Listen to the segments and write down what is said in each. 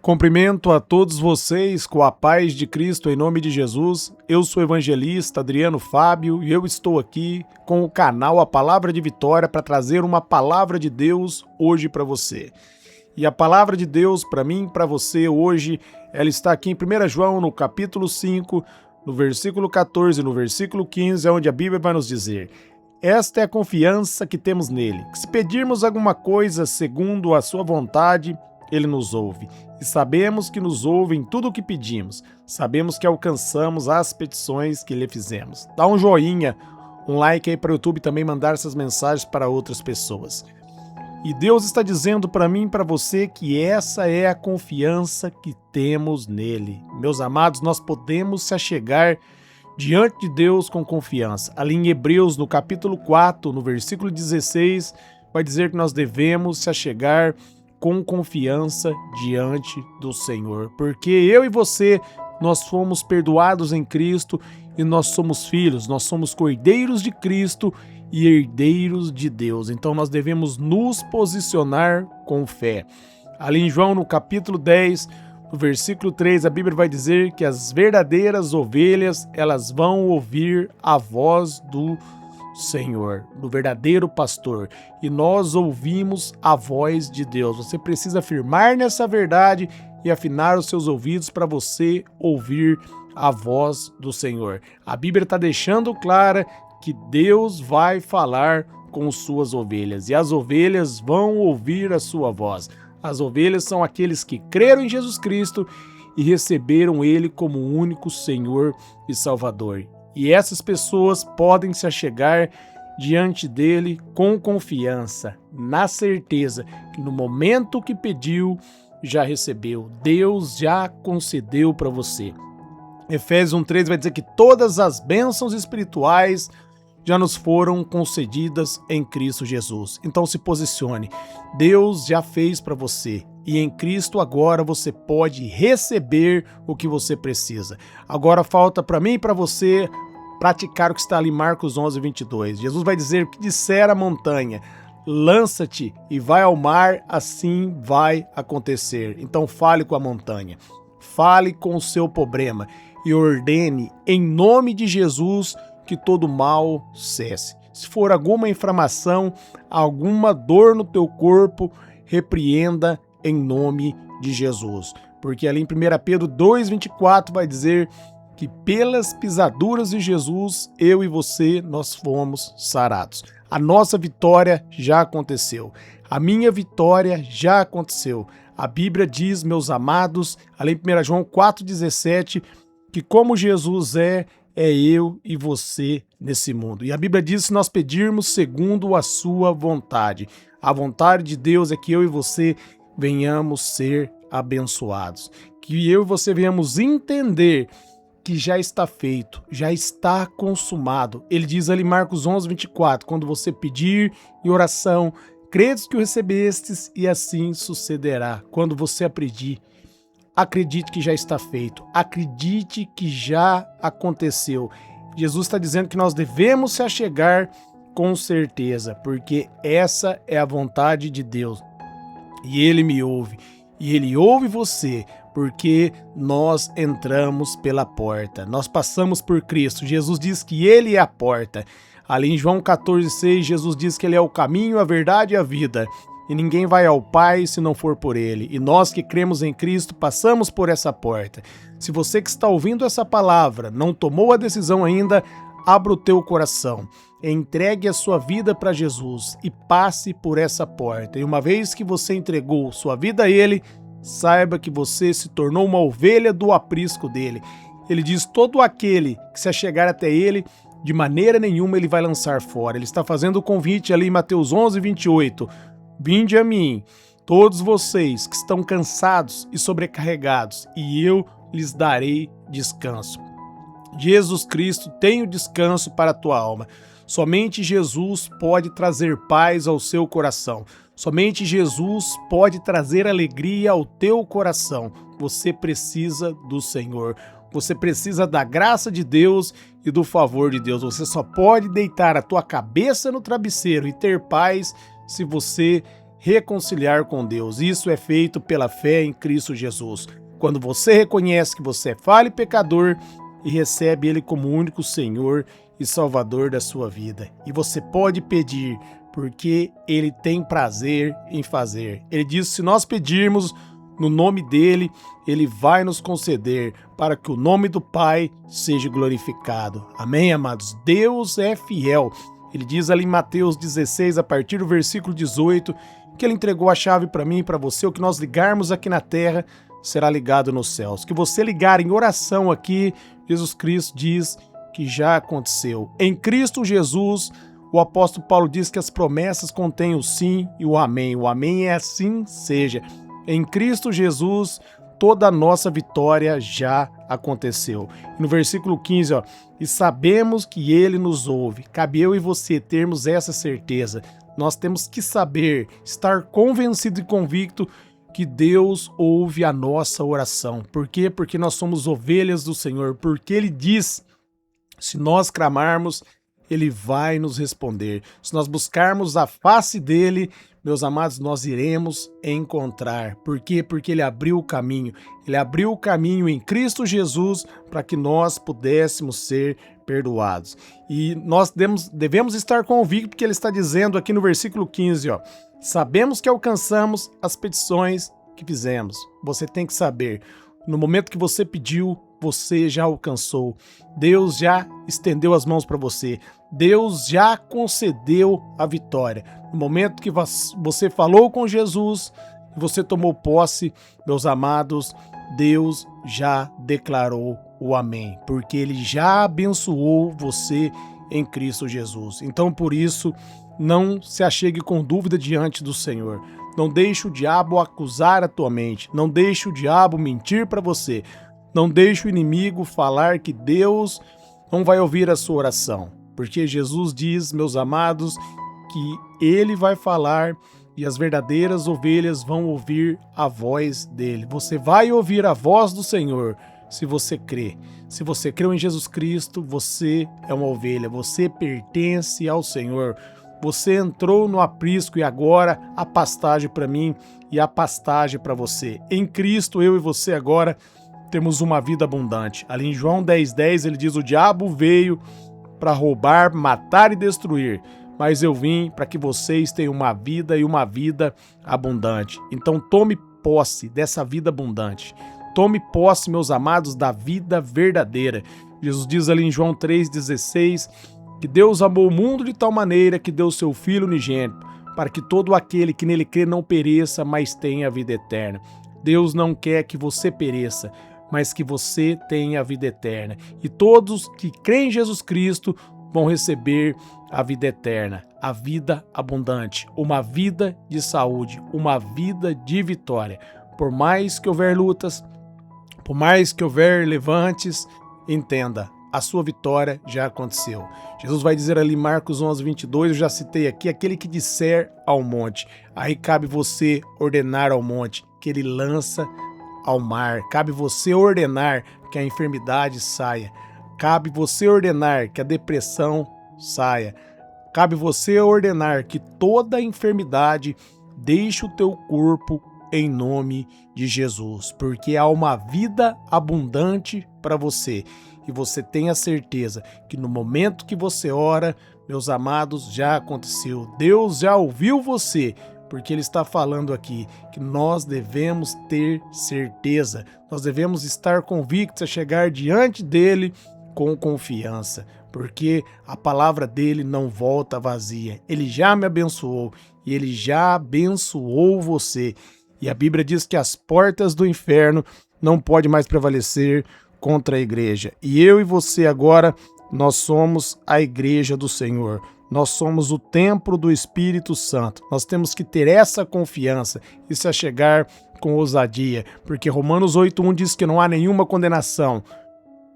Cumprimento a todos vocês com a paz de Cristo em nome de Jesus. Eu sou o evangelista Adriano Fábio e eu estou aqui com o canal A Palavra de Vitória para trazer uma palavra de Deus hoje para você. E a palavra de Deus para mim e para você hoje, ela está aqui em 1 João, no capítulo 5, no versículo 14 e no versículo 15, onde a Bíblia vai nos dizer: esta é a confiança que temos nele, que se pedirmos alguma coisa segundo a sua vontade, ele nos ouve. E sabemos que nos ouve em tudo o que pedimos. Sabemos que alcançamos as petições que lhe fizemos. Dá um joinha, um like aí para o YouTube também mandar essas mensagens para outras pessoas. E Deus está dizendo para mim e para você que essa é a confiança que temos nele. Meus amados, nós podemos se achegar diante de Deus com confiança. Ali em Hebreus, no capítulo 4, no versículo 16, vai dizer que nós devemos se achegar com confiança diante do Senhor. Porque eu e você, nós fomos perdoados em Cristo e nós somos filhos, nós somos cordeiros de Cristo e herdeiros de Deus. Então nós devemos nos posicionar com fé. Ali em João, no capítulo 10, no versículo 3, a Bíblia vai dizer que as verdadeiras ovelhas, elas vão ouvir a voz do Senhor, do verdadeiro pastor. E nós ouvimos a voz de Deus. Você precisa firmar nessa verdade e afinar os seus ouvidos para você ouvir a voz do Senhor. A Bíblia está deixando clara que Deus vai falar com suas ovelhas e as ovelhas vão ouvir a sua voz. As ovelhas são aqueles que creram em Jesus Cristo e receberam Ele como o único Senhor e Salvador. E essas pessoas podem se achegar diante dele com confiança, na certeza que no momento que pediu, já recebeu. Deus já concedeu para você. Efésios 1:3 vai dizer que todas as bênçãos espirituais já nos foram concedidas em Cristo Jesus. Então se posicione. Deus já fez para você. E em Cristo agora você pode receber o que você precisa. Agora falta para mim e para você praticar o que está ali em Marcos 11:22. Jesus vai dizer: o que disser a montanha, lança-te e vai ao mar, assim vai acontecer. Então fale com a montanha, fale com o seu problema e ordene em nome de Jesus que todo mal cesse. Se for alguma inflamação, alguma dor no teu corpo, repreenda em nome de Jesus. Porque ali em 1 Pedro 2:24 vai dizer que pelas pisaduras de Jesus, eu e você, nós fomos sarados. A nossa vitória já aconteceu. A minha vitória já aconteceu. A Bíblia diz, meus amados, ali em 1 João 4:17, que como Jesus é eu e você nesse mundo. E a Bíblia diz, se nós pedirmos segundo a sua vontade. A vontade de Deus é que eu e você venhamos ser abençoados. Que eu e você venhamos entender que já está feito, já está consumado. Ele diz ali em Marcos 11:24, quando você pedir em oração, credes que o recebestes e assim sucederá. Quando você pedir, acredite que já está feito, acredite que já aconteceu. Jesus está dizendo que nós devemos se achegar com certeza, porque essa é a vontade de Deus. E Ele me ouve, e Ele ouve você, porque nós entramos pela porta, nós passamos por Cristo. Jesus diz que Ele é a porta. Ali em João 14:6, Jesus diz que Ele é o caminho, a verdade e a vida. E ninguém vai ao Pai se não for por Ele. E nós que cremos em Cristo passamos por essa porta. Se você que está ouvindo essa palavra não tomou a decisão ainda, abra o teu coração, entregue a sua vida para Jesus e passe por essa porta. E uma vez que você entregou sua vida a Ele, saiba que você se tornou uma ovelha do aprisco dele. Ele diz, todo aquele que se achegar até Ele, de maneira nenhuma Ele vai lançar fora. Ele está fazendo o convite ali em Mateus 11:28. Vinde a mim, todos vocês que estão cansados e sobrecarregados, e eu lhes darei descanso. Jesus Cristo tem o descanso para a tua alma. Somente Jesus pode trazer paz ao seu coração. Somente Jesus pode trazer alegria ao teu coração. Você precisa do Senhor. Você precisa da graça de Deus e do favor de Deus. Você só pode deitar a tua cabeça no travesseiro e ter paz se você reconciliar com Deus. Isso é feito pela fé em Cristo Jesus. Quando você reconhece que você é falho e pecador e recebe Ele como único Senhor e Salvador da sua vida. E você pode pedir, porque Ele tem prazer em fazer. Ele diz que se nós pedirmos no nome dEle, Ele vai nos conceder para que o nome do Pai seja glorificado. Amém, amados? Deus é fiel. Ele diz ali em Mateus 16, a partir do versículo 18, que Ele entregou a chave para mim e para você. O que nós ligarmos aqui na terra será ligado nos céus. Que você ligar em oração aqui, Jesus Cristo diz que já aconteceu. Em Cristo Jesus, o apóstolo Paulo diz que as promessas contêm o sim e o amém. O amém é assim seja. Em Cristo Jesus, toda a nossa vitória já aconteceu. E no versículo 15, e sabemos que Ele nos ouve. Cabe eu e você termos essa certeza. Nós temos que saber, estar convencido e convicto que Deus ouve a nossa oração. Por quê? Porque nós somos ovelhas do Senhor. Porque Ele diz, se nós clamarmos, Ele vai nos responder. Se nós buscarmos a face dEle, meus amados, nós iremos encontrar. Por quê? Porque Ele abriu o caminho. Ele abriu o caminho em Cristo Jesus para que nós pudéssemos ser perdoados. E nós devemos estar convictos, porque Ele está dizendo aqui no versículo 15, sabemos que alcançamos as petições que fizemos. Você tem que saber, no momento que você pediu, você já alcançou. Deus já estendeu as mãos para você. Deus já concedeu a vitória. No momento que você falou com Jesus, você tomou posse, meus amados, Deus já declarou o amém, porque Ele já abençoou você em Cristo Jesus. Então, por isso, não se achegue com dúvida diante do Senhor. Não deixe o diabo acusar a tua mente. Não deixe o diabo mentir para você. Não deixe o inimigo falar que Deus não vai ouvir a sua oração. Porque Jesus diz, meus amados, que Ele vai falar e as verdadeiras ovelhas vão ouvir a voz dEle. Você vai ouvir a voz do Senhor se você crê. Se você creu em Jesus Cristo, você é uma ovelha. Você pertence ao Senhor. Você entrou no aprisco e agora a pastagem para mim e a pastagem para você. Em Cristo, eu e você agora temos uma vida abundante. Ali em João 10:10 ele diz, o diabo veio para roubar, matar e destruir, mas eu vim para que vocês tenham uma vida e uma vida abundante. Então tome posse dessa vida abundante. Tome posse, meus amados, da vida verdadeira. Jesus diz ali em João 3:16 que Deus amou o mundo de tal maneira que deu seu Filho unigênito, para que todo aquele que nele crê não pereça, mas tenha a vida eterna. Deus não quer que você pereça, mas que você tenha a vida eterna. E todos que creem em Jesus Cristo vão receber a vida eterna, a vida abundante, uma vida de saúde, uma vida de vitória. Por mais que houver lutas, por mais que houver levantes, entenda, a sua vitória já aconteceu. Jesus vai dizer ali em Marcos 11:22, eu já citei aqui, aquele que disser ao monte. Aí cabe você ordenar ao monte, que ele lança ao mar. Cabe você ordenar que a enfermidade saia. Cabe você ordenar que a depressão saia. Cabe você ordenar que toda enfermidade deixe o teu corpo em nome de Jesus, porque há uma vida abundante para você. E você tem a certeza que no momento que você ora, meus amados, já aconteceu. Deus já ouviu você, porque Ele está falando aqui que nós devemos ter certeza. Nós devemos estar convictos a chegar diante dEle com confiança, porque a palavra dEle não volta vazia. Ele já me abençoou e Ele já abençoou você. E a Bíblia diz que as portas do inferno não podem mais prevalecer contra a igreja. E eu e você agora, nós somos a igreja do Senhor. Nós somos o templo do Espírito Santo. Nós temos que ter essa confiança e se achegar com ousadia, porque Romanos 8:1 diz que não há nenhuma condenação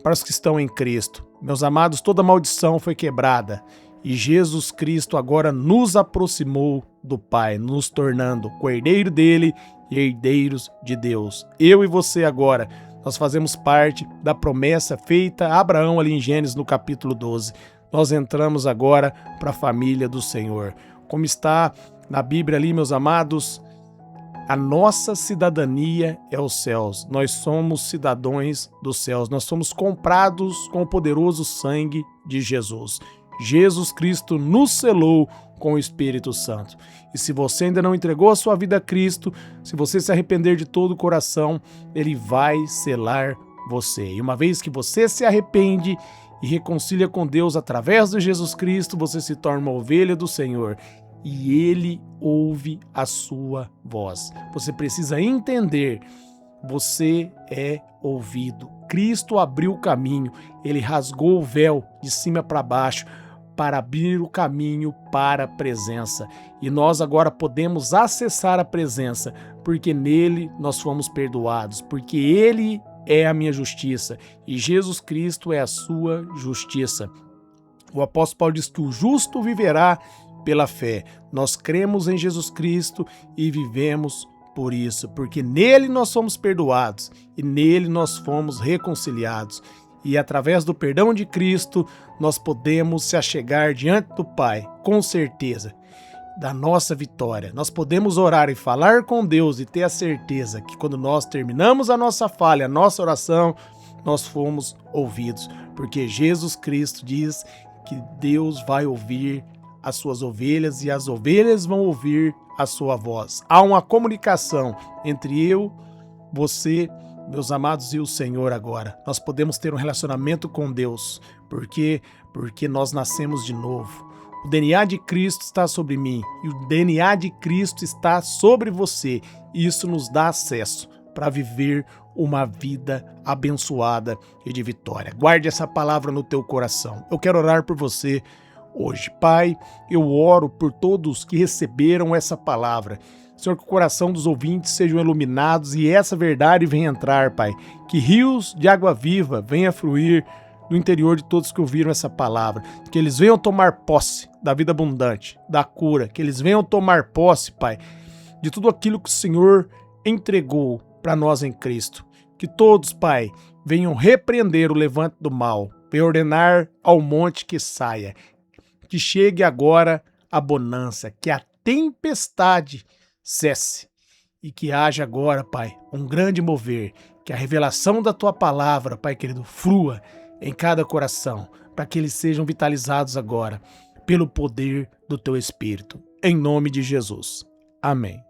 para os que estão em Cristo. Meus amados, toda maldição foi quebrada e Jesus Cristo agora nos aproximou do Pai, nos tornando co-herdeiro dele e herdeiros de Deus. Eu e você agora, nós fazemos parte da promessa feita a Abraão ali em Gênesis no capítulo 12. Nós entramos agora para a família do Senhor. Como está Na Bíblia ali, meus amados, a nossa cidadania é os céus. Nós somos cidadãos dos céus. Nós somos comprados com o poderoso sangue de Jesus. Jesus Cristo nos selou com o Espírito Santo. E se você ainda não entregou a sua vida a Cristo, se você se arrepender de todo o coração, Ele vai selar você. E uma vez que você se arrepende e reconcilia com Deus através de Jesus Cristo, você se torna uma ovelha do Senhor. E Ele ouve a sua voz. Você precisa entender, você é ouvido. Cristo abriu o caminho, Ele rasgou o véu de cima para baixo para abrir o caminho para a presença. E nós agora podemos acessar a presença, porque nele nós fomos perdoados, porque Ele é a minha justiça e Jesus Cristo é a sua justiça. O apóstolo Paulo diz que o justo viverá pela fé. Nós cremos em Jesus Cristo e vivemos por isso, porque nele nós somos perdoados e nele nós fomos reconciliados. E através do perdão de Cristo, nós podemos se achegar diante do Pai, com certeza, da nossa vitória. Nós podemos orar e falar com Deus e ter a certeza que quando nós terminamos a nossa fala, a nossa oração, nós fomos ouvidos. Porque Jesus Cristo diz que Deus vai ouvir as suas ovelhas e as ovelhas vão ouvir a sua voz. Há uma comunicação entre eu, você, meus amados, e o Senhor agora. Nós podemos ter um relacionamento com Deus. Por quê? Porque nós nascemos de novo. O DNA de Cristo está sobre mim e o DNA de Cristo está sobre você. Isso nos dá acesso para viver uma vida abençoada e de vitória. Guarde essa palavra no teu coração. Eu quero orar por você hoje. Pai, eu oro por todos que receberam essa palavra. Senhor, que o coração dos ouvintes sejam iluminados e essa verdade venha entrar, Pai. Que rios de água viva venham fluir no interior de todos que ouviram essa palavra. Que eles venham tomar posse da vida abundante, da cura. Que eles venham tomar posse, Pai, de tudo aquilo que o Senhor entregou para nós em Cristo. Que todos, Pai, venham repreender o levante do mal, venham ordenar ao monte que saia. Que chegue agora a bonança, que a tempestade cesse e que haja agora, Pai, um grande mover, que a revelação da Tua palavra, Pai querido, flua em cada coração, para que eles sejam vitalizados agora pelo poder do Teu Espírito. Em nome de Jesus. Amém.